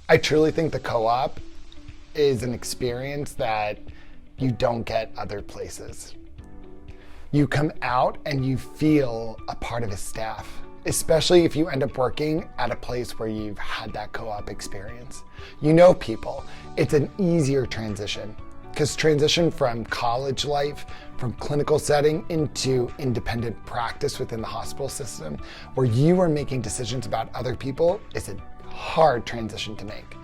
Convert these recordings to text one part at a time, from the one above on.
I truly think the co-op is an experience that you don't get other places. You come out and you feel a part of a staff, especially if you end up working at a place where you've had that co-op experience. You know people. It's an easier transition, because transition from college life, from clinical setting into independent practice within the hospital system, where you are making decisions about other people, is a hard transition to make.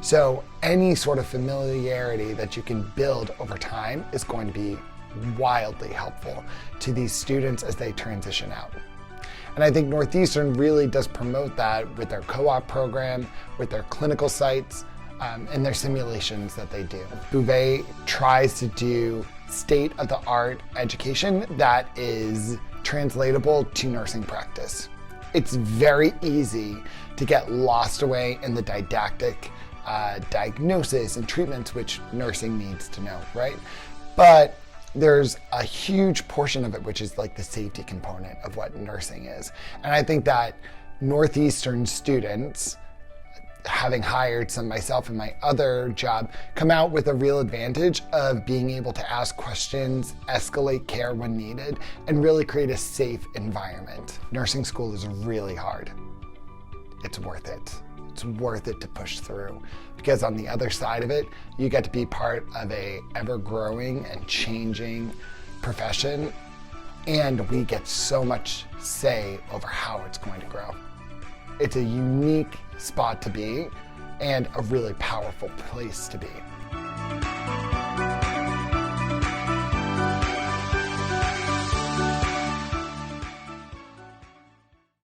So any sort of familiarity that you can build over time is going to be wildly helpful to these students as they transition out. And I think Northeastern really does promote that with their co-op program, with their clinical sites, and their simulations that they do. Bouvé tries to do state-of-the-art education that is translatable to nursing practice. It's very easy to get lost away in the didactic diagnosis and treatments, which nursing needs to know, right? But there's a huge portion of it which is like the safety component of what nursing is. And I think that Northeastern students, having hired some myself in my other job, come out with a real advantage of being able to ask questions, escalate care when needed, and really create a safe environment. Nursing school is really hard. It's worth it. It's worth it to push through, because on the other side of it, you get to be part of a ever-growing and changing profession, and we get so much say over how it's going to grow. It's a unique spot to be and a really powerful place to be.